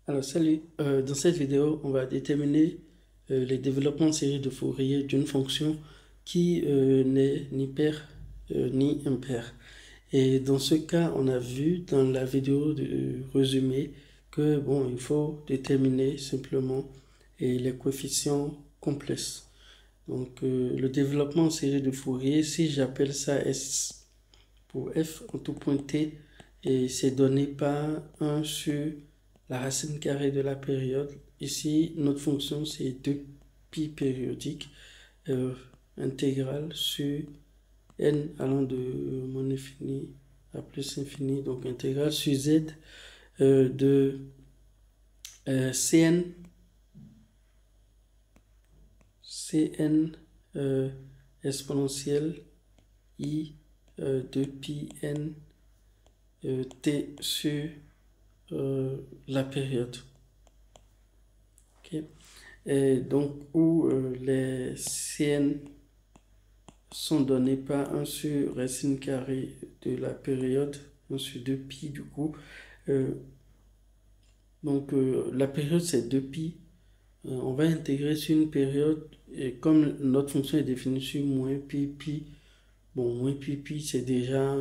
Alors salut, dans cette vidéo on va déterminer les développements de série de Fourier d'une fonction qui n'est ni paire ni impaire. Et dans ce cas on a vu dans la vidéo de résumé que bon il faut déterminer simplement les coefficients complexes. Donc le développement en série de Fourier, si j'appelle ça S pour f en tout point t, et c'est donné par 1 sur la racine carrée de la période. Ici, notre fonction, c'est 2pi périodique intégrale sur n allant de moins infini à plus infini, donc intégrale sur z de cn exponentielle i 2pi n t sur la période. Okay. Et donc, où les Cn sont donnés par 1 sur racine carrée de la période, 1 sur 2pi du coup. La période c'est 2pi. On va intégrer sur une période, et comme notre fonction est définie sur moins pi, pi, bon, moins pi, pi, c'est déjà,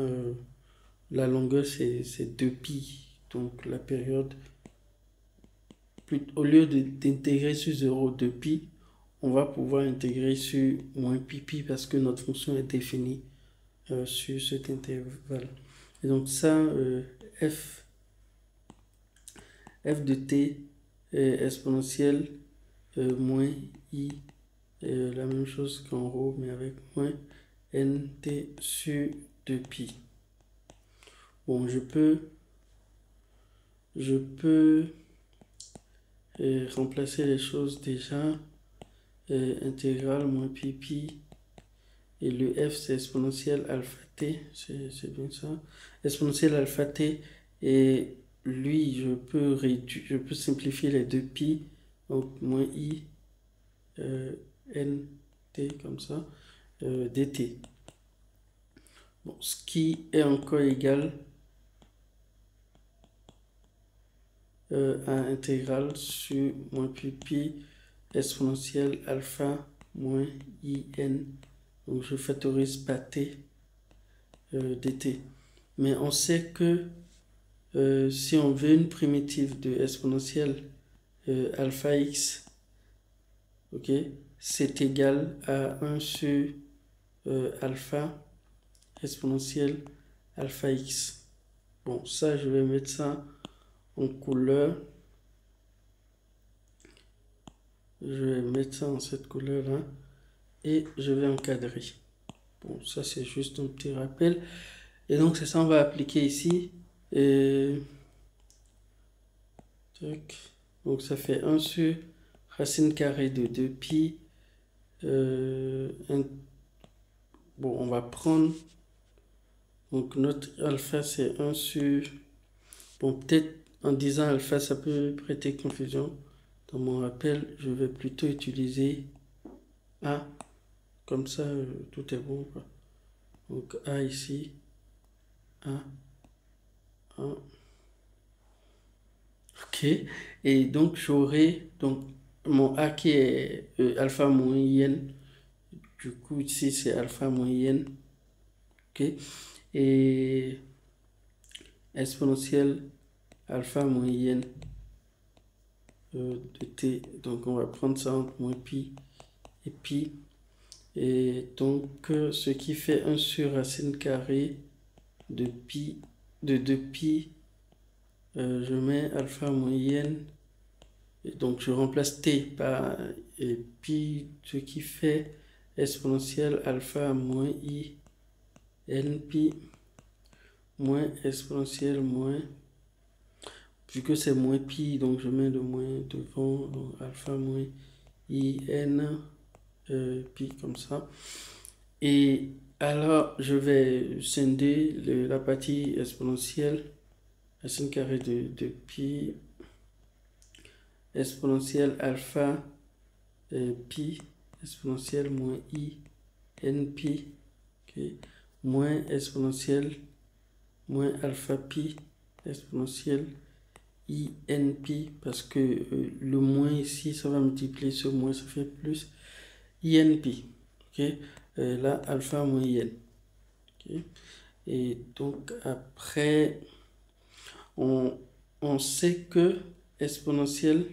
la longueur c'est 2pi. Donc la période, au lieu d'intégrer sur 0,2pi, on va pouvoir intégrer sur moins pi pi parce que notre fonction est définie sur cet intervalle. Et donc ça, f de t est exponentielle moins i, la même chose qu'en haut, mais avec moins nt sur 2pi. Bon, je peux remplacer les choses déjà. Intégrale moins pi pi, et le f c'est exponentielle alpha t, c'est bien ça, exponentielle alpha t, et lui je peux simplifier les deux pi, donc moins i n t comme ça, dt. Bon, ce qui est encore égal à intégrale sur moins pi pi exponentielle alpha moins in, donc je factorise par t dt. Mais on sait que si on veut une primitive de exponentielle alpha x, ok, c'est égal à 1 sur alpha exponentielle alpha x. Bon, ça je vais mettre ça en couleur. Je vais mettre ça en cette couleur là et je vais encadrer. Bon, ça c'est juste un petit rappel. Et donc c'est ça, on va appliquer ici. Et donc ça fait 1 sur racine carrée de 2pi. Bon, on va prendre, donc notre alpha c'est 1 sur, bon peut-être en disant alpha ça peut prêter confusion. Dans mon rappel, je vais plutôt utiliser A, comme ça tout est bon, quoi. Donc A ici, A, ok, et donc j'aurai donc mon A qui est alpha moins n, du coup ici c'est alpha moins n, ok, et exponentielle alpha moins n de t, donc on va prendre ça entre moins pi et pi, et donc ce qui fait 1 sur racine carrée de pi, de 2pi, je mets alpha moins n, et donc je remplace t par et pi, ce qui fait exponentielle alpha moins i n pi moins exponentielle moins, vu que c'est moins pi, donc je mets le moins devant, donc alpha moins i n pi comme ça. Et alors je vais scinder la partie exponentielle, racine carrée de pi exponentielle alpha pi exponentielle moins i n pi, okay, moins exponentielle moins alpha pi exponentielle INP, parce que le moins ici, ça va multiplier ce moins, ça fait plus INP. Okay? Là, alpha moins IN. Okay? Et donc, après, on sait que exponentielle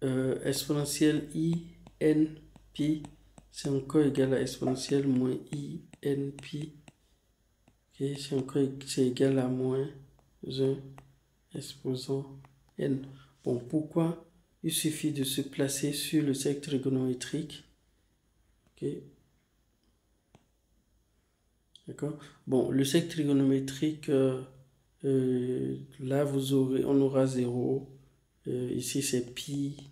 exponentielle INP, c'est encore égal à exponentielle moins INP. Okay? C'est égal à moins 1 exposant N. Bon, pourquoi? Il suffit de se placer sur le cercle trigonométrique. Okay. D'accord? Bon, le cercle trigonométrique, là, on aura 0. Ici, c'est pi,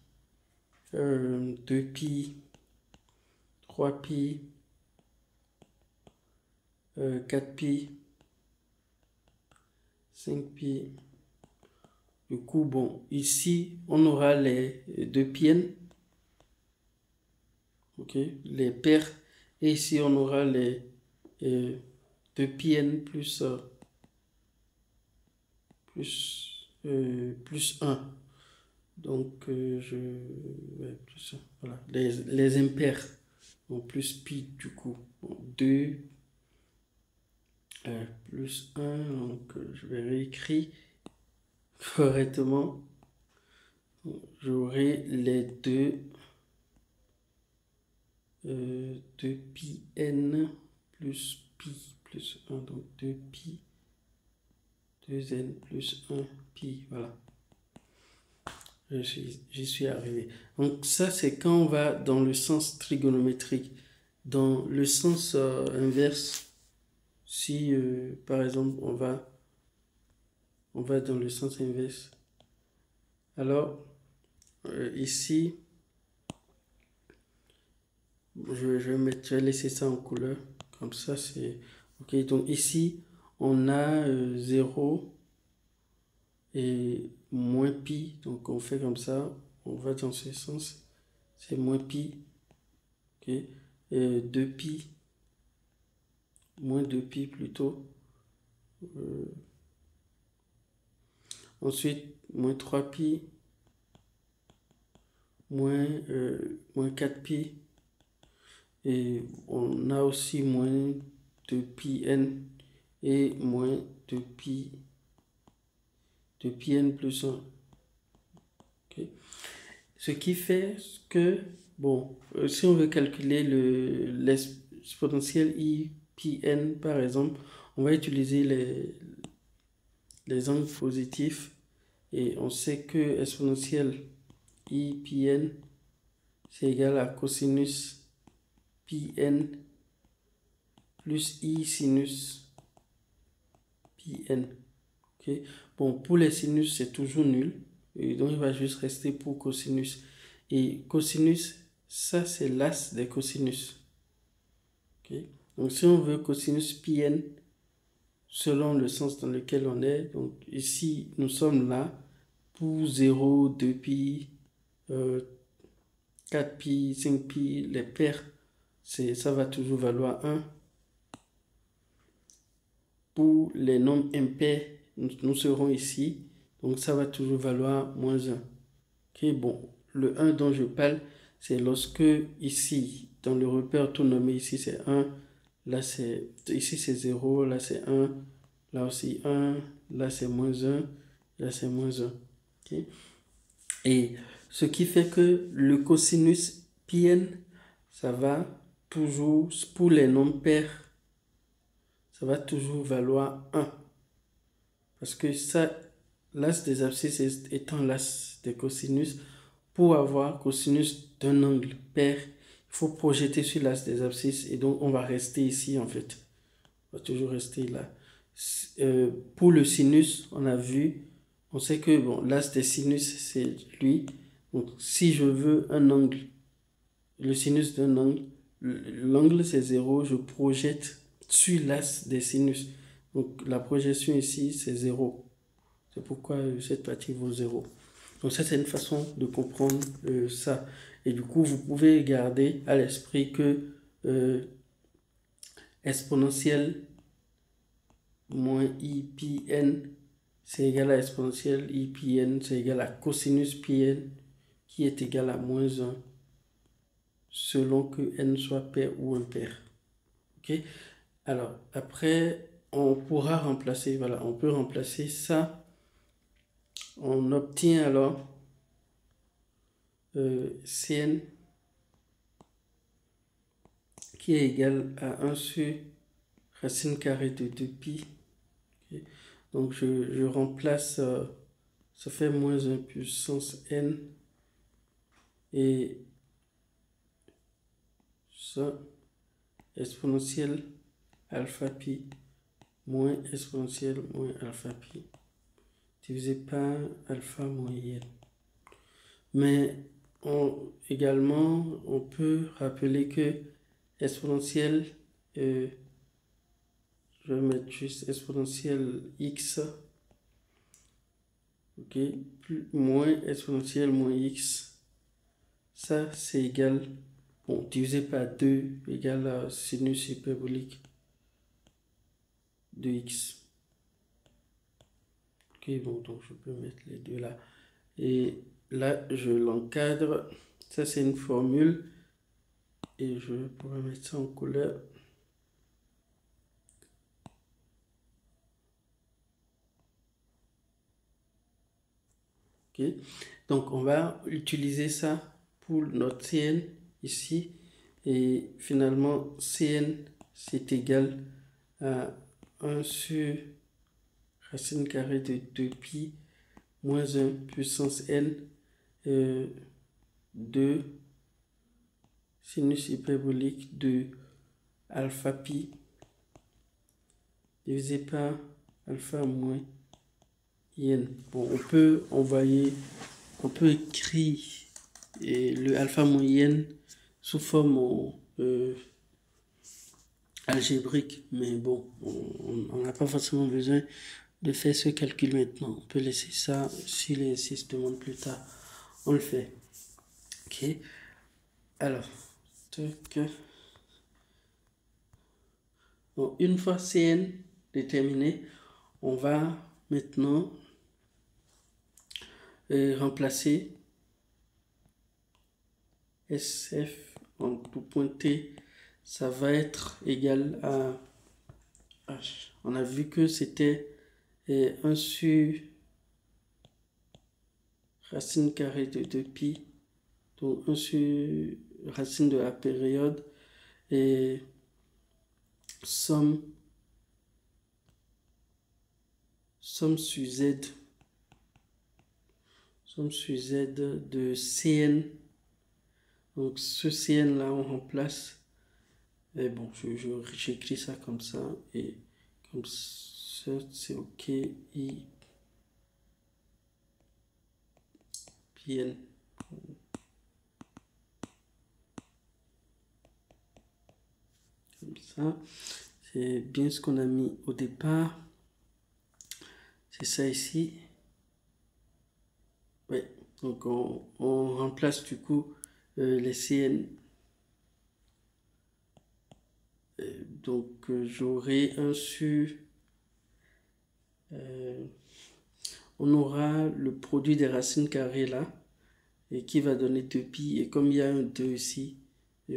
2pi, 3pi, 4pi, 5pi. Du coup, bon, ici, on aura les 2pi'n, ok, les paires. Et ici, on aura les 2pi'n plus 1. Donc, voilà, les impairs. Donc, plus pi, du coup. Bon, 2 plus 1. Donc, je vais réécrire correctement. J'aurai les 2pi'n plus pi plus 1. Donc, 2pi, 2n plus 1 pi. Voilà. J'y suis arrivé. Donc ça, c'est quand on va dans le sens trigonométrique. Dans le sens inverse, si par exemple on va dans le sens inverse, alors ici, je vais laisser ça en couleur. Comme ça, c'est ok. Donc ici, on a 0 et moins pi, donc on fait comme ça, on va dans ce sens, c'est moins pi, ok, 2pi, moins 2pi plutôt, ensuite moins 3pi, moins 4pi, et on a aussi moins 2pi'n et moins 2pi'n plus 1. Okay. Ce qui fait que, bon, si on veut calculer l'exponentielle IPN par exemple, on va utiliser les angles positifs et on sait que exponentielle IPN c'est égal à cosinus PN plus I sinus PN. Okay. Bon, pour les sinus, c'est toujours nul. Et donc, il va juste rester pour cosinus. Et cosinus, ça, c'est l'as des cosinus. Okay. Donc, si on veut cosinus PN, selon le sens dans lequel on est, donc ici, nous sommes là pour 0, 2pi, 4pi, 5pi, les paires, ça va toujours valoir 1. Pour les nombres impairs, nous serons ici. Donc, ça va toujours valoir moins 1. Okay, bon, le 1 dont je parle, c'est lorsque ici, dans le repère tout nommé, ici c'est 1, là c'est, ici c'est 0, là c'est 1, là aussi 1, là c'est moins 1, là c'est moins 1. Okay? Et ce qui fait que le cosinus PN, ça va toujours, pour les nombres pairs, ça va toujours valoir 1. Parce que ça, l'as des abscisses étant l'as des cosinus, pour avoir cosinus d'un angle pair, il faut projeter sur l'as des abscisses et donc on va rester ici en fait. On va toujours rester là. Pour le sinus, on a vu, on sait que bon, l'as des sinus c'est lui. Donc si je veux un angle, le sinus d'un angle, l'angle c'est 0, je projette sur l'as des sinus. Donc la projection ici c'est 0. C'est pourquoi cette partie vaut 0. Donc ça, c'est une façon de comprendre ça. Et du coup, vous pouvez garder à l'esprit que exponentielle moins I pi n, c'est égal à exponentielle I pi n, c'est égal à cosinus pi n, qui est égal à moins 1, selon que n soit pair ou impair. Ok? Alors, après, on pourra remplacer, voilà, on peut remplacer ça. On obtient alors Cn qui est égal à 1 sur racine carrée de 2pi. Okay. Donc, je remplace, ça fait moins 1 puissance n, et ça, exponentielle alpha pi moins exponentielle moins alpha pi divisé par alpha moins n. Mais également, on peut rappeler que exponentielle, je vais mettre juste exponentielle x, ok, moins exponentielle moins x, ça c'est égal, bon, divisé par 2 égale à sinus hyperbolique de x. Ok, bon, donc je peux mettre les deux là. Et là, je l'encadre. Ça, c'est une formule. Et je pourrais mettre ça en couleur. Ok. Donc, on va utiliser ça pour notre Cn ici. Et finalement, Cn, c'est égal à 1 sur racine carrée de 2pi moins 1 puissance n, 2 sinus hyperbolique de alpha pi divisé par alpha moins n. Bon, on peut envoyer, on peut écrire le alpha moins n sous forme algébrique, mais bon, on n'a pas forcément besoin de faire ce calcul maintenant. On peut laisser ça, si l'exercice demande plus tard, on le fait. Ok. Alors, bon, une fois Cn déterminé, on va maintenant remplacer SF en tout point T, ça va être égal à H. On a vu que c'était 1 sur racine carrée de 2pi, donc 1 sur racine de la période, et somme sur Z, somme sur Z de Cn. Donc ce Cn là on remplace, et bon, j'écris ça comme ça, et comme ça c'est ok, I pi n. Comme ça, c'est bien ce qu'on a mis au départ, c'est ça ici. Oui, donc on remplace du coup les Cn. Donc j'aurai 1 sur... on aura le produit des racines carrées là, et qui va donner 2pi, et comme il y a un 2 ici,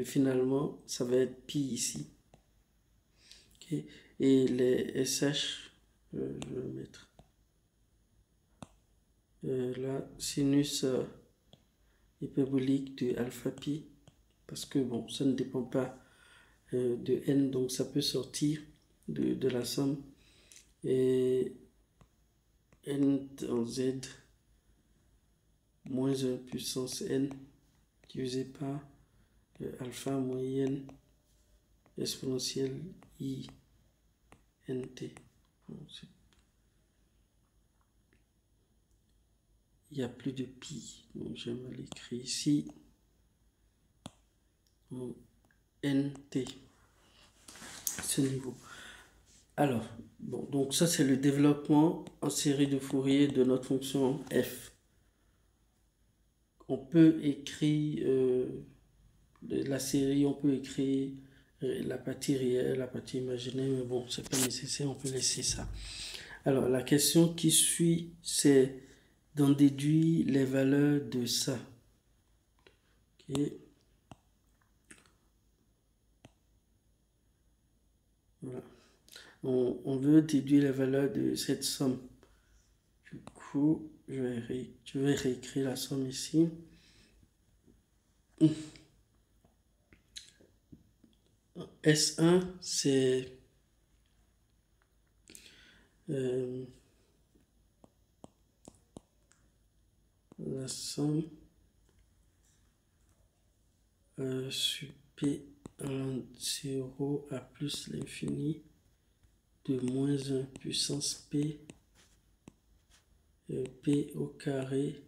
finalement ça va être pi ici. Okay. Et les SH, je vais mettre là, sinus hyperbolique de alpha pi, parce que bon, ça ne dépend pas de n, donc ça peut sortir de la somme, et n en z moins 1 puissance n divisé par alpha moyenne exponentielle i nt. Bon, il n'y a plus de pi, donc je vais l'écrire ici, nt, ce niveau. Alors, bon, donc ça c'est le développement en série de Fourier de notre fonction f. On peut écrire la série, on peut écrire la partie réelle, la partie imaginaire, mais bon, c'est pas nécessaire, on peut laisser ça. Alors, la question qui suit, c'est d'en déduire les valeurs de ça. Ok. Voilà. On veut déduire les valeurs de cette somme. Du coup, je vais réécrire la somme ici. S1, c'est la somme sur P en 0 à plus l'infini de moins 1 puissance P, P au carré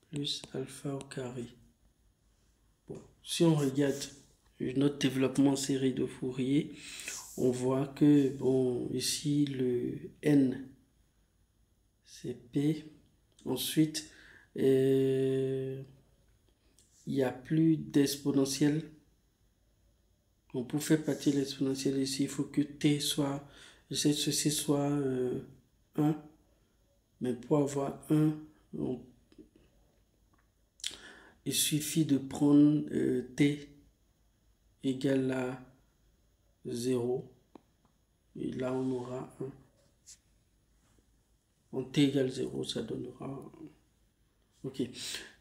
plus alpha au carré. Bon, si on regarde notre développement série de Fourier, on voit que, bon, ici, le N, c'est P. Ensuite, il n'y a plus d'exponentielle. On peut faire partie de l'exponentielle ici. Il faut que T soit, ceci soit 1. Mais pour avoir 1, il suffit de prendre T égale à 0. Et là, on aura 1. En T égale 0, ça donnera 1. Ok.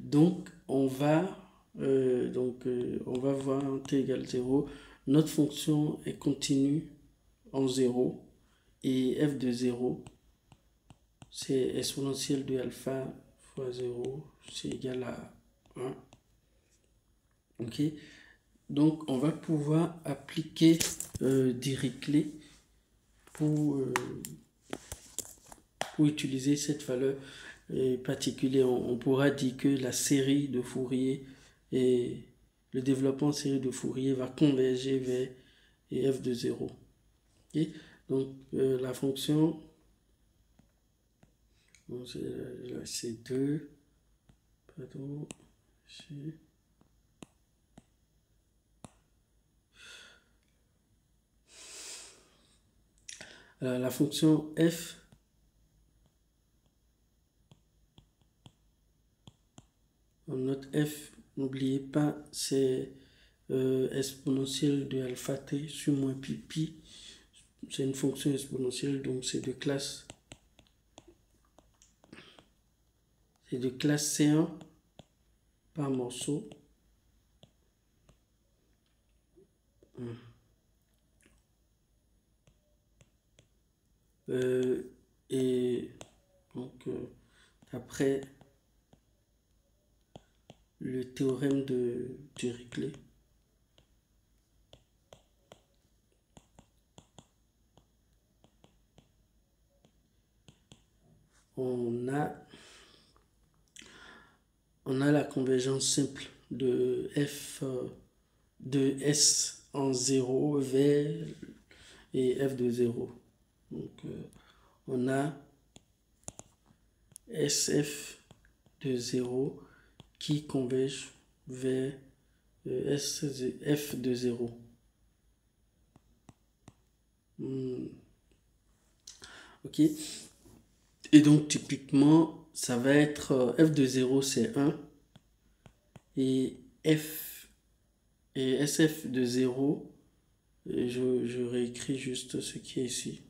Donc, on va voir en T égale 0. Notre fonction est continue en 0. Et f de 0, c'est exponentielle de alpha fois 0, c'est égal à 1. Ok. Donc, on va pouvoir appliquer Dirichlet pour utiliser cette valeur particulière. On pourra dire que la série de Fourier et le développement en série de Fourier va converger vers f de 0. Okay? Donc, la fonction, bon, c'est 2, pardon, la fonction f notre f, n'oubliez pas, c'est exponentielle de alpha t sur moins pi pi. C'est une fonction exponentielle, donc c'est de classe C1 par morceau. Et donc après le théorème de Dirichlet, on a la convergence simple de f de S en 0 vers et f de 0. Donc on a SF de 0 qui converge vers f de 0. Ok. Et donc typiquement, ça va être f de 0 c'est 1 et f et SF de 0, je réécris juste ce qui est ici.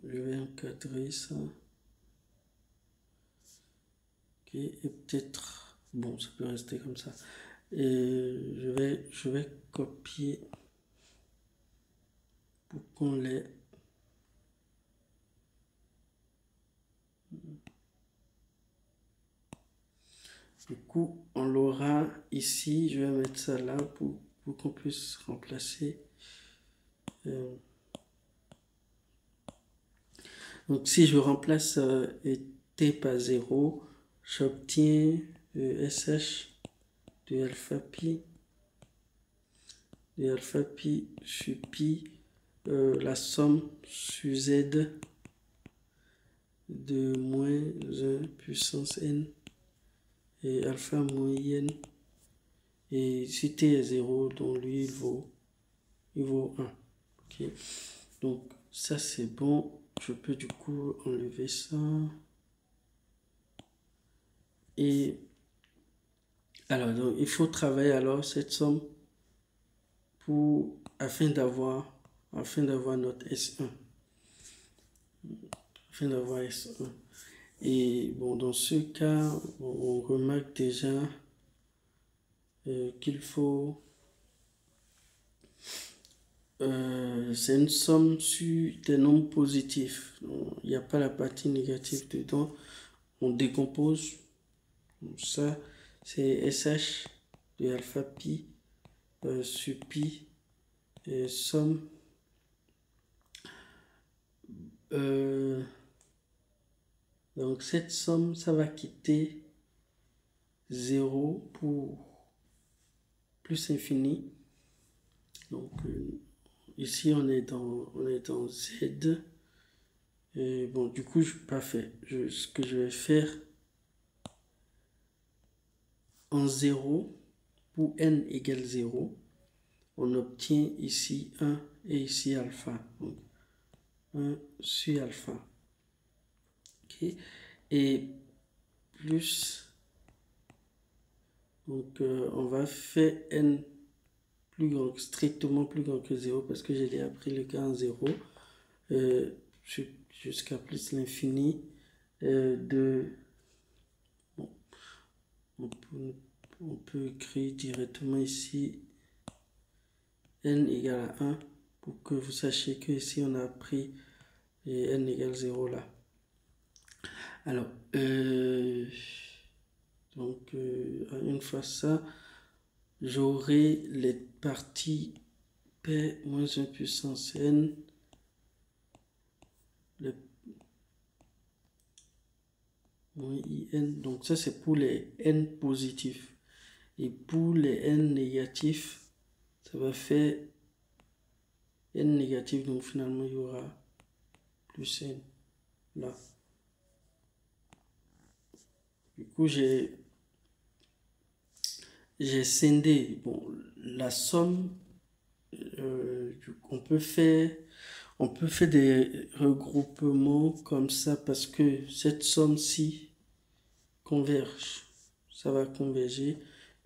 Je vais encadrer ça. Ok, et peut-être, bon, ça peut rester comme ça. Et je vais copier pour qu'on l'ait. Du coup, on l'aura ici. Je vais mettre ça là pour qu'on puisse remplacer. Donc, si je remplace t par 0, j'obtiens SH de alpha pi sur pi, la somme sur z de moins 1 puissance n et alpha moins IN. Et si t est 0, donc lui, il vaut 1. Ok. Donc, ça, c'est bon. Je peux du coup enlever ça. Et alors, donc, il faut travailler alors cette somme afin d'avoir notre S1. Afin d'avoir S1. Et bon, dans ce cas, on remarque déjà qu'il faut... c'est une somme sur des nombres positifs. Il n'y a pas la partie négative dedans. On décompose. Donc ça, c'est SH de alpha pi sur pi somme. Donc cette somme, ça va quitter 0 pour plus infini. Donc ici on est dans Z. Et bon, du coup, parfait. Ce que je vais faire en 0, pour n égale 0, on obtient ici 1 et ici alpha. Donc 1 sur alpha. Ok. Et plus, donc on va faire n plus grand, strictement plus grand que 0 parce que j'ai appris le cas en 0 jusqu'à plus l'infini de... Bon, on peut écrire directement ici n égale à 1 pour que vous sachiez que ici on a pris n égale 0 là. Alors, donc une fois ça, j'aurai les parties P moins 1 puissance n, moins IN, donc ça c'est pour les n positifs. Et pour les n négatifs, ça va faire n négatif, donc finalement il y aura plus n là. Du coup, j'ai scindé la somme. On peut faire des regroupements comme ça parce que cette somme-ci converge. Ça va converger.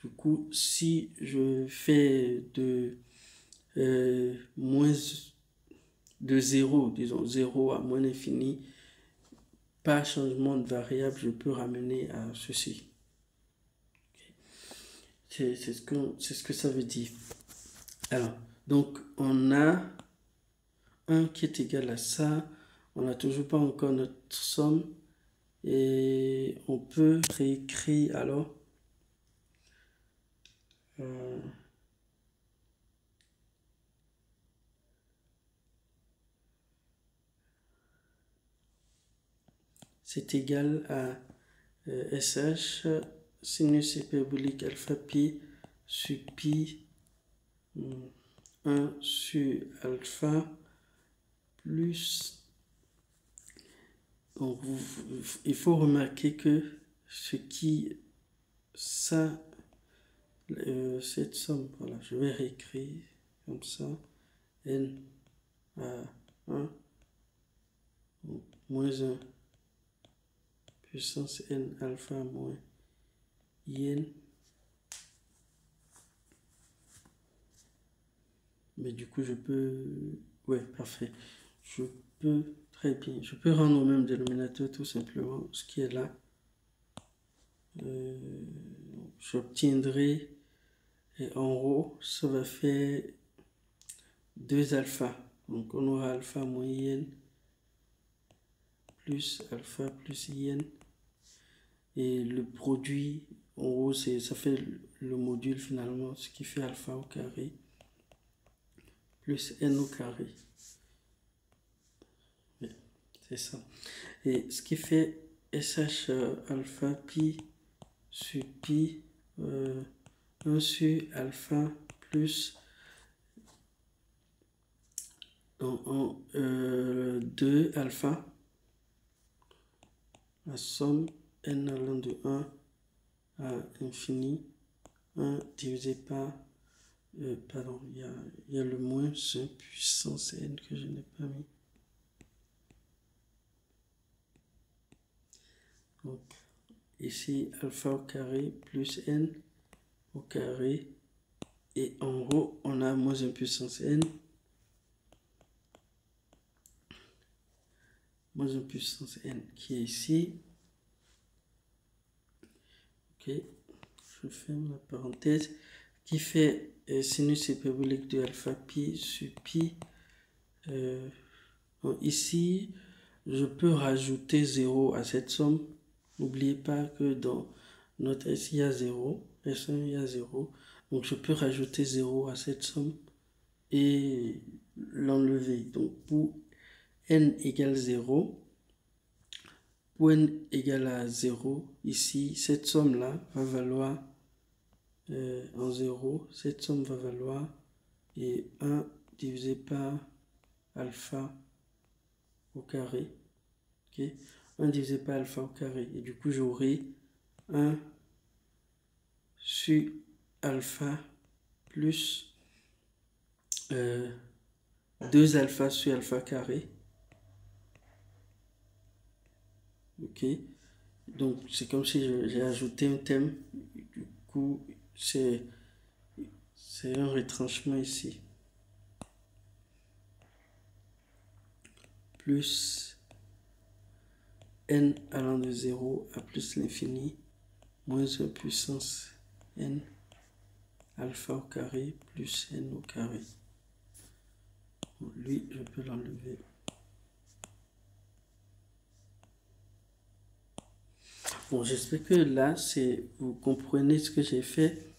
Du coup, si je fais moins de 0, disons 0 à moins l'infini, par changement de variable, je peux ramener à ceci. C'est ce que ça veut dire. Alors, donc, on a 1 qui est égal à ça. On n'a toujours pas encore notre somme. Et on peut réécrire alors. C'est égal à SH sinus hyperbolique alpha pi sur pi 1 sur alpha plus... Donc, il faut remarquer que cette somme, voilà, je vais réécrire comme ça, n à 1 moins 1 puissance n alpha moins in. Mais du coup, je peux... Ouais, parfait. Je peux... Très bien. Je peux rendre au même dénominateur tout simplement ce qui est là. J'obtiendrai... Et en haut, ça va faire 2 alpha. Donc, on aura alpha moins in plus alpha plus in. Et le produit, en haut, ça fait le module finalement, ce qui fait alpha au carré plus n au carré. C'est ça. Et ce qui fait SH alpha pi sur pi 1 sur alpha plus 2 alpha, la somme n allant de 1 à infini, 1 divisé par, pardon, il y a le moins 1 puissance n que je n'ai pas mis. Donc, ici, alpha au carré plus n au carré. Et en haut, on a moins 1 puissance n. Moins 1 puissance n qui est ici. Ok, je ferme la parenthèse. Qui fait sinus hyperbolique de alpha pi sur pi. Bon, ici, je peux rajouter 0 à cette somme. N'oubliez pas que dans notre S, il y a 0. S1, il y a 0. Donc, je peux rajouter 0 à cette somme et l'enlever. Donc, pour n égale 0, pour n égale à 0, ici, cette somme-là va valoir en 0. Cette somme va valoir 1 divisé par alpha au carré. Okay. 1 divisé par alpha au carré. Et du coup, j'aurai 1 sur alpha plus 2 alpha sur alpha carré. Ok. Donc, c'est comme si j'ai ajouté un terme. Du coup, c'est un retranchement ici. Plus n allant de 0 à plus l'infini, moins 1 puissance n alpha au carré plus n au carré. Bon, lui, je peux l'enlever. Bon, j'espère que là, vous comprenez ce que j'ai fait.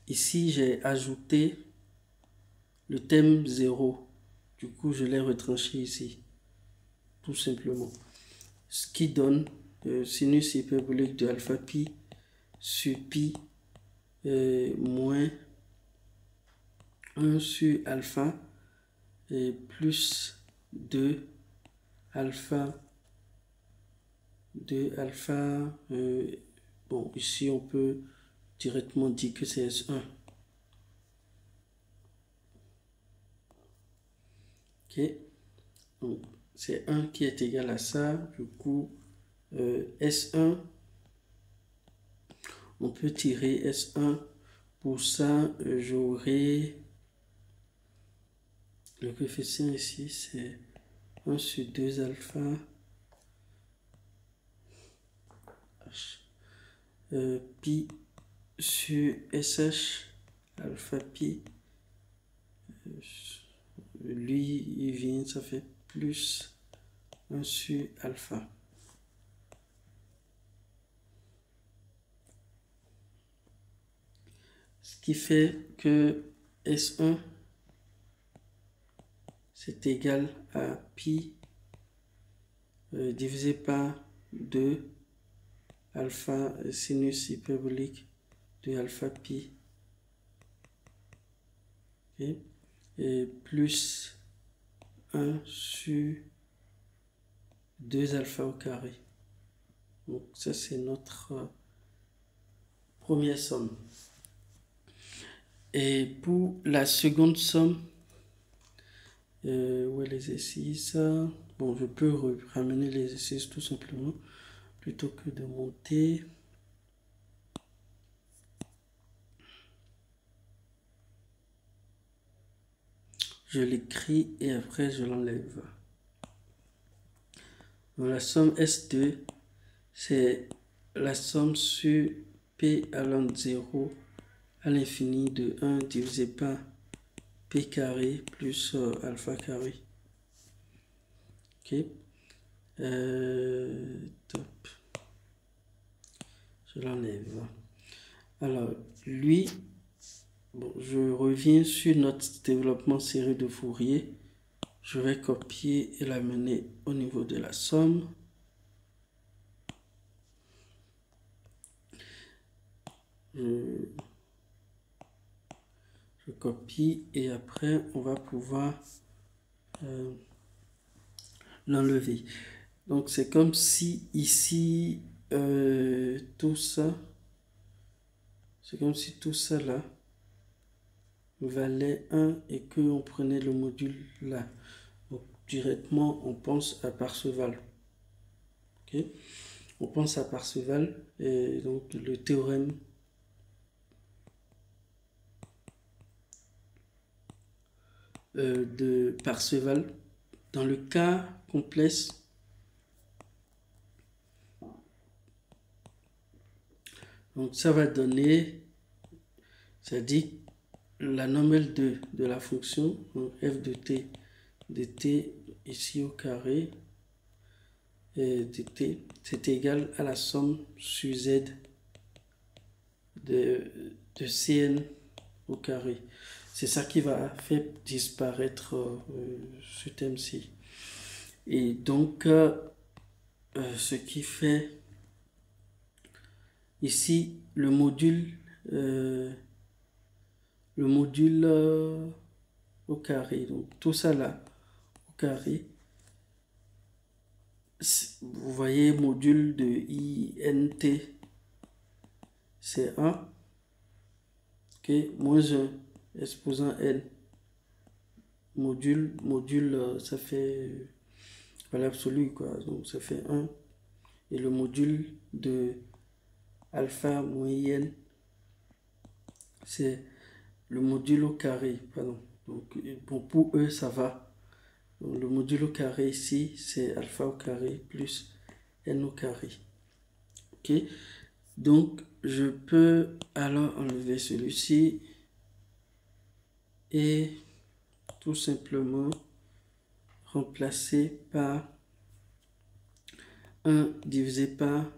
Ici, j'ai ajouté le thème 0. Du coup, je l'ai retranché ici. Tout simplement. Ce qui donne sinus hyperbolique de alpha pi sur pi moins 1 sur alpha et plus 2 alpha bon, ici on peut directement dire que c'est S1. Ok, donc c'est 1 qui est égal à ça. Du coup, S1, on peut tirer S1. Pour ça, j'aurai le coefficient ici, c'est 1 sur 2 alpha pi sur SH alpha pi. Lui, il vient, ça fait plus 1 sur alpha. Ce qui fait que S1, c'est égal à pi divisé par 2 alpha sinus hyperbolique de alpha pi. Okay. Et plus 1 sur 2 alpha au carré. Donc ça, c'est notre première somme. Et pour la seconde somme, où est l'exercice? Bon, je peux ramener l'exercice tout simplement, plutôt que de monter. Je l'écris et après je l'enlève. La somme S2, c'est la somme sur P allant de 0 à l'infini de 1 divisé par P carré plus alpha carré. Ok. Top. Je l'enlève. Alors, lui, bon, je reviens sur notre développement série de Fourier. Je vais copier et l'amener au niveau de la somme. Je copie et après on va pouvoir l'enlever. Donc c'est comme si ici, tout ça, c'est comme si tout ça là valait 1 et qu'on prenait le module là. Donc directement, on pense à Parseval. Ok? On pense à Parseval et donc le théorème de Parseval. Dans le cas complexe, donc ça va donner, ça dit la normale de la fonction, donc f de t ici au carré, et de t, c'est égal à la somme sur z de Cn au carré. C'est ça qui va faire disparaître ce thème-ci. Et donc, ce qui fait ici le module au carré. Donc, tout ça là au carré. Vous voyez, module de INT, c'est 1. Ok, moins 1, exposant N. Module, ça fait valeur absolue, quoi. Donc, ça fait 1. Et le module de alpha moins IN, c'est le module au carré, pardon. Donc, bon, pour eux, ça va. Donc, le module au carré ici, c'est alpha au carré plus n au carré. Ok, donc je peux alors enlever celui-ci et tout simplement remplacer par 1 divisé par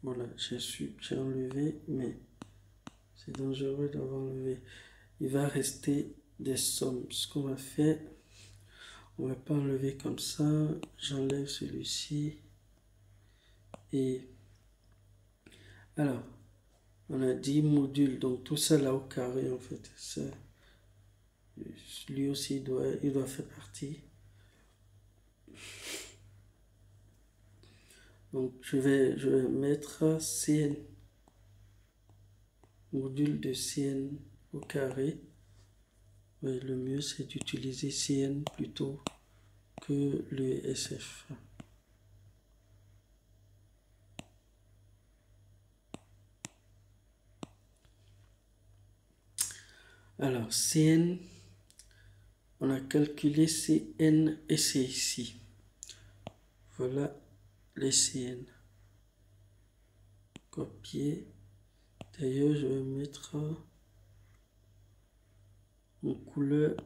voilà, j'ai enlevé, mais c'est dangereux d'avoir enlevé. Il va rester des sommes. Ce qu'on va faire, on va pas enlever comme ça. J'enlève celui-ci. Et alors, on a dit module, donc tout ça là au carré en fait. Ça, lui aussi, il doit faire partie. Donc je vais mettre Cn, module de Cn au carré. Ouais, le mieux c'est d'utiliser Cn plutôt que le SF. Alors Cn, on a calculé Cn et c'est ici. Voilà les Cn. Copier. D'ailleurs, je vais mettre en couleur.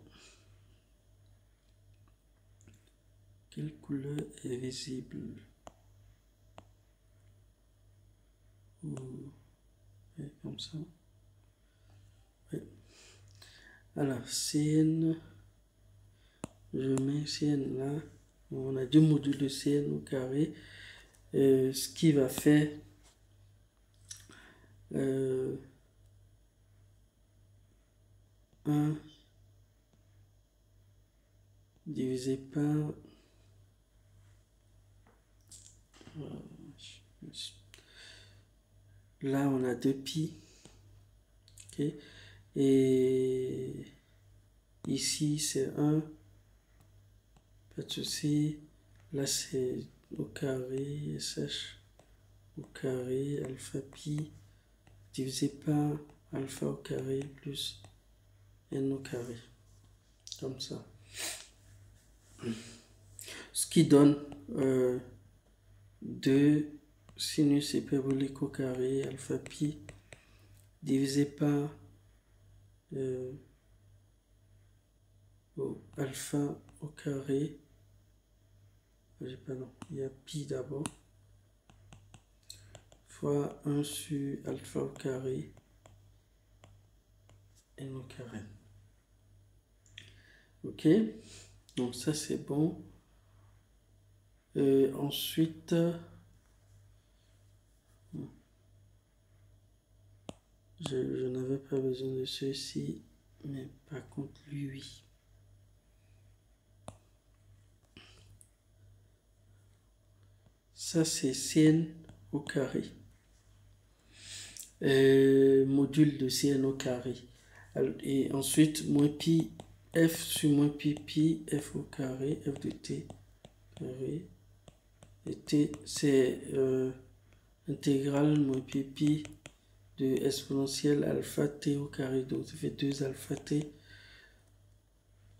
Quelle couleur est visible? Ouais, comme ça. Ouais. Alors, Cn, je mets Cn là. On a deux modules de Cn au carré. Ce qui va faire 1 divisé par là on a 2pi, ok, et ici c'est 1, pas de souci. Là c'est au carré, sh au carré, alpha pi divisé par alpha au carré plus n au carré, comme ça. Ce qui donne 2 sinus hyperbolique au carré alpha pi divisé par alpha au carré, pardon, il y a pi d'abord, fois 1 sur alpha au carré n au carré. Ok, donc ça c'est bon. Ensuite, Je n'avais pas besoin de ceci, mais par contre lui, oui. Ça, c'est Cn au carré. Module de Cn au carré. Et ensuite, moins pi f sur moins pi f au carré, f de t carré. Et t, c'est intégrale moins pi de exponentielle alpha t au carré. Donc, ça fait 2 alpha t.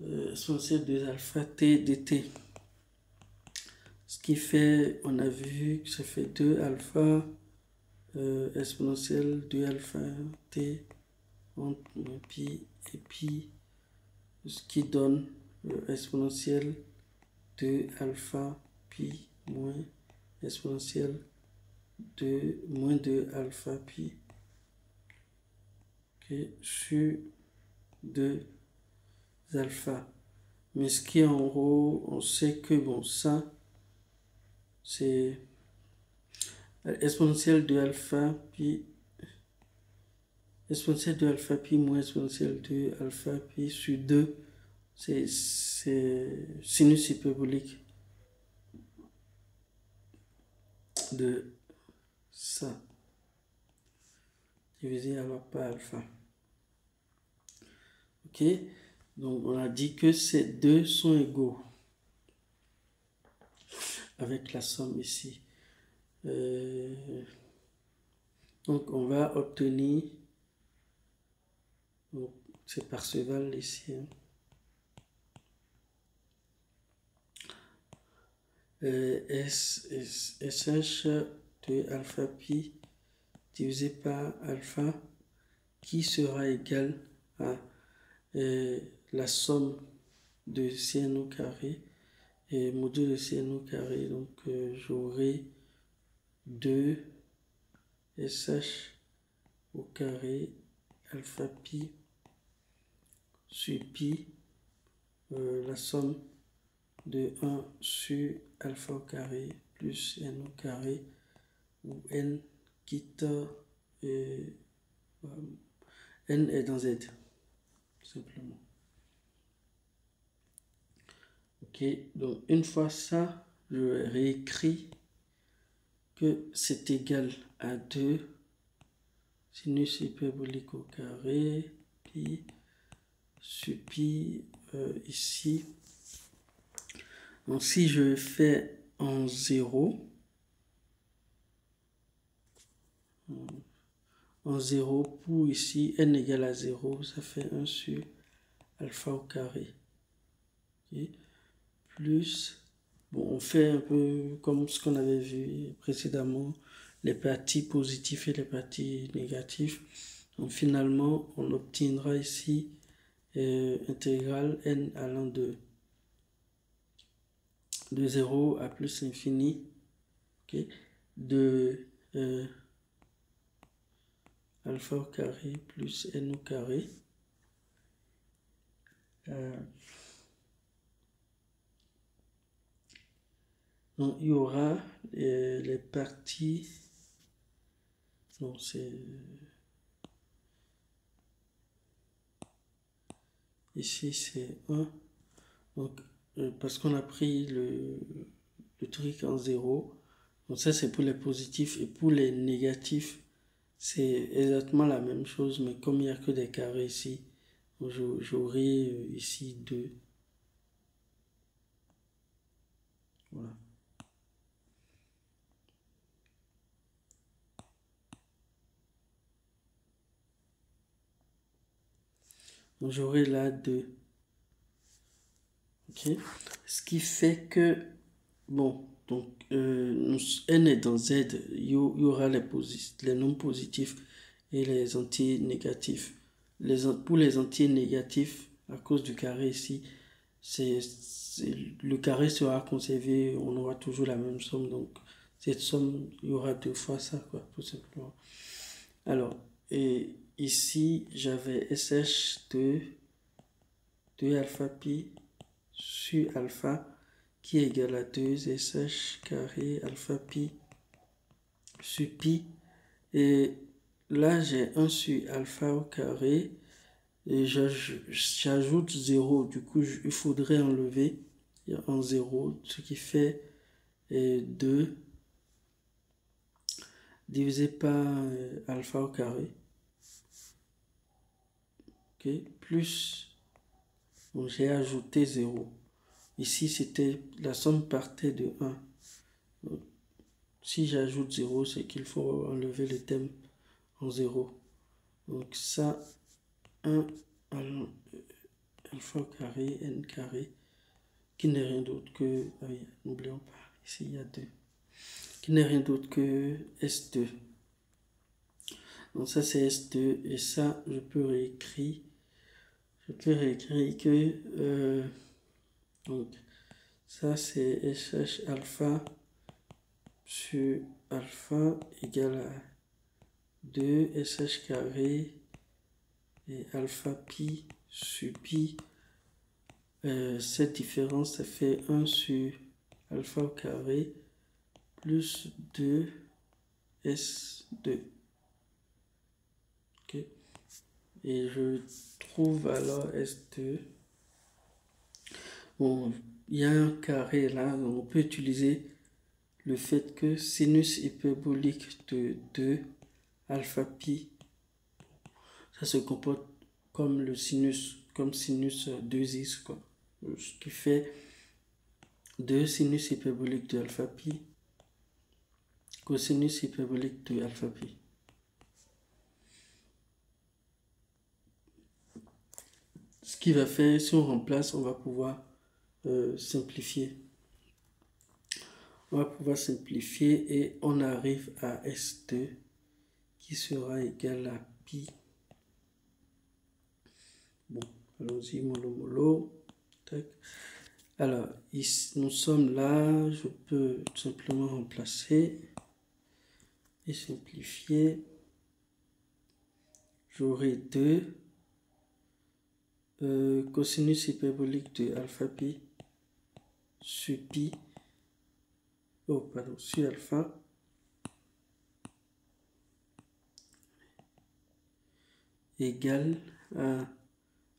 Exponentielle 2 alpha t dt. Ce qui fait, on a vu que ça fait 2 alpha exponentielle 2 alpha t entre moins pi et pi, ce qui donne exponentielle 2 alpha pi moins exponentielle de moins 2 alpha pi, okay, sur 2 alpha. Mais ce qui est en haut, on sait que bon, ça c'est exponentielle de alpha pi, exponentielle de alpha pi moins exponentielle de alpha pi sur 2, c'est sinus hyperbolique de ça divisé alors par alpha. Ok, donc on a dit que ces deux sont égaux avec la somme ici. Donc on va obtenir, c'est Parseval ici, hein. SH de alpha pi divisé par alpha qui sera égal à la somme de Cn au carré et module de Cn au carré. Donc j'aurai 2 SH au carré alpha pi sur pi, la somme de 1 sur alpha au carré plus n au carré, où n quitte n est dans z, tout simplement. Ok, donc une fois ça, je réécris que c'est égal à 2 sinus hyperbolique au carré pi sur pi ici. Donc si je fais en 0, pour ici, n égale à 0, ça fait 1 sur alpha au carré. Okay. Plus, bon, on fait un peu comme ce qu'on avait vu précédemment, les parties positives et les parties négatives. Donc finalement, on obtiendra ici intégrale n allant de 0 à plus l'infini, okay, de alpha au carré plus n au carré. Donc il y aura les parties, non c'est ici c'est 1, donc parce qu'on a pris le truc en 0, donc ça c'est pour les positifs, et pour les négatifs c'est exactement la même chose, mais comme il n'y a que des carrés ici, j'aurai ici 2. Voilà. Donc j'aurai là 2. Ok. Ce qui fait que, bon, donc n est dans z, il y aura les nombres positifs et les entiers négatifs. Pour les entiers négatifs, à cause du carré ici, le carré sera conservé, on aura toujours la même somme, donc cette somme, il y aura 2 fois ça, quoi, tout simplement. Alors, et ici, j'avais SH de alpha pi sur alpha qui est égal à 2 SH carré alpha pi sur pi, et là, j'ai 1 sur alpha au carré. Et j'ajoute 0. Du coup, il faudrait enlever un 0, ce qui fait 2 divisé par alpha au carré. Ok, plus, bon, j'ai ajouté 0. Ici, c'était la somme partait de 1. Donc, si j'ajoute 0, c'est qu'il faut enlever le terme en 0. Donc ça, 1 alpha au carré, n carré, qui n'est rien d'autre que, n'oublions pas, ici il y a 2, qui n'est rien d'autre que S2. Donc ça c'est S2, et ça je peux réécrire que, donc ça c'est SH alpha sur alpha égale à 2 SH carré et alpha pi sur pi. Cette différence, ça fait 1 sur alpha au carré plus 2 S2. Ok. Et je trouve alors S2. Bon, il y a un carré là, donc on peut utiliser le fait que sinus hyperbolique de 2 alpha pi, ça se comporte comme le sinus, comme sinus 2x, quoi. Ce qui fait 2 sinus hyperbolique de alpha pi cosinus hyperbolique de alpha pi. Ce qui va faire, si on remplace, on va pouvoir simplifier. On va pouvoir simplifier et on arrive à S2 qui sera égal à pi. Bon, allons-y, mollo mollo. Tac. Alors, ici, nous sommes là, je peux tout simplement remplacer et simplifier. J'aurai 2 cosinus hyperbolique de alpha pi sur pi, sur alpha égale à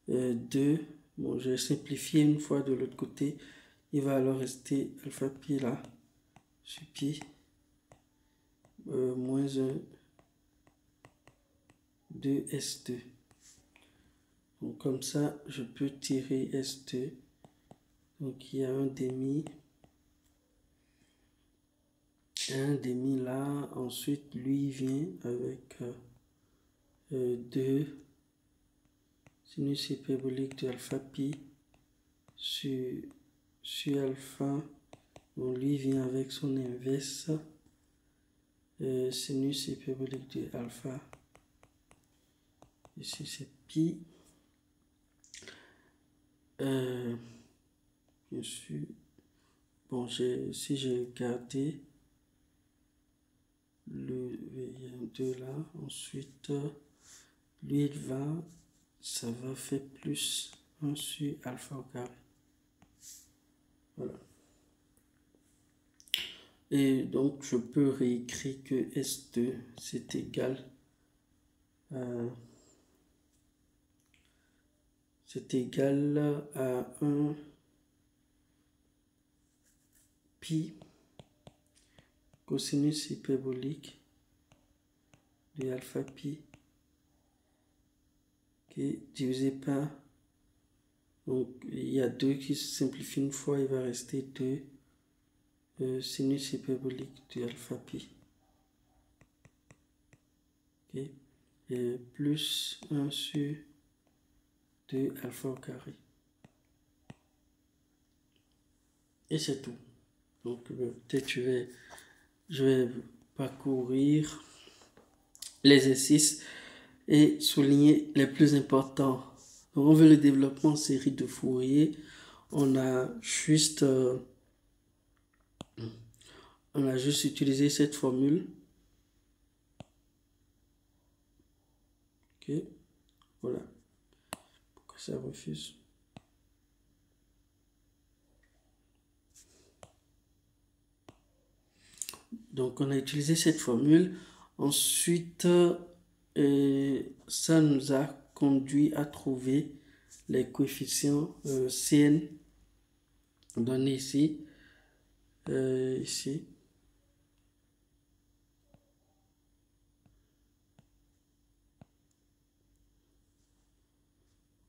2. Bon, je vais simplifier une fois de l'autre côté. Il va alors rester alpha pi là, sur pi, moins 1 de S2. Donc comme ça, je peux tirer S2. Donc il y a un demi là. Ensuite, lui vient avec 2 sinus hyperbolique de alpha pi sur alpha. Donc lui vient avec son inverse, sinus hyperbolique de alpha. Ici c'est pi. Bien sûr. Bon, si j'ai gardé le V2 là, ensuite lui il va, ça va faire plus 1 sur alpha au carré. Voilà. Et donc je peux réécrire que S2 c'est égal à 1 pi cosinus hyperbolique de alpha pi qui est divisé par, donc il y a 2 qui se simplifient une fois, il va rester 2 sinus hyperbolique de alpha pi. Okay. Et plus 1 sur 2 alpha au carré. Et c'est tout. Donc peut-être je vais parcourir l'exercice et souligner les plus importants. Donc on veut le développement en série de Fourier. On a juste utilisé cette formule. Ok, voilà. Pourquoi ça refuse? Donc on a utilisé cette formule. Ensuite, ça nous a conduit à trouver les coefficients Cn donnés ici. Ici.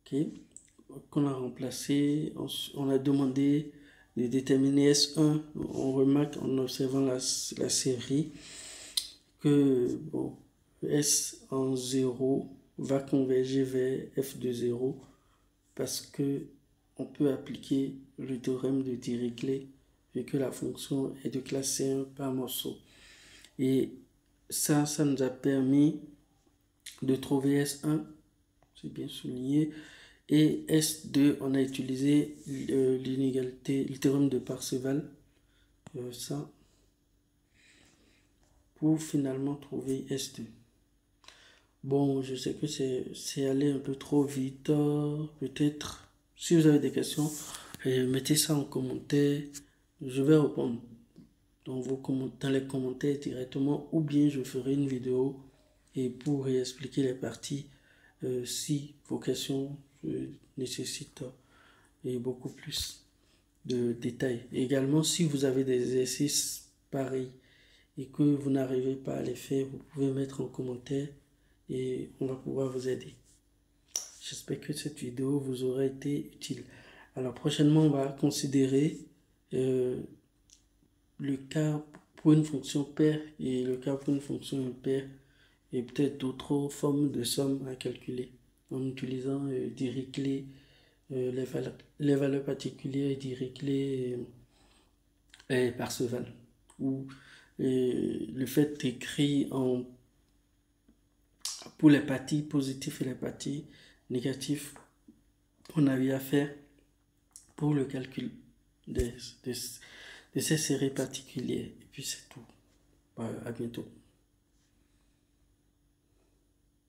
Ok. Qu'on a remplacé, on a demandé de déterminer S1. On remarque en observant la série que bon, S en 0 va converger vers F de 0 parce que on peut appliquer le théorème de Dirichlet vu que la fonction est de classe C1 par morceau. Et ça nous a permis de trouver S1, c'est bien souligné, et S2, on a utilisé l'inégalité, le théorème de Parseval, ça, pour finalement trouver S2. Bon, je sais que c'est allé un peu trop vite, peut-être. Si vous avez des questions, mettez ça en commentaire. Je vais répondre dans les commentaires directement, ou bien je ferai une vidéo et pour expliquer les parties si vos questions nécessitent beaucoup plus de détails. Également, si vous avez des exercices pareils et que vous n'arrivez pas à les faire, vous pouvez mettre en commentaire et on va pouvoir vous aider. J'espère que cette vidéo vous aura été utile. Alors prochainement, on va considérer le cas pour une fonction paire et le cas pour une fonction impaire et peut-être d'autres formes de sommes à calculer en utilisant Dirichlet, les valeurs particulières Dirichlet et Parseval, ou le fait écrit pour les parties positives et les parties négatives qu'on avait à faire pour le calcul de ces séries particulières. Et puis c'est tout. À bientôt.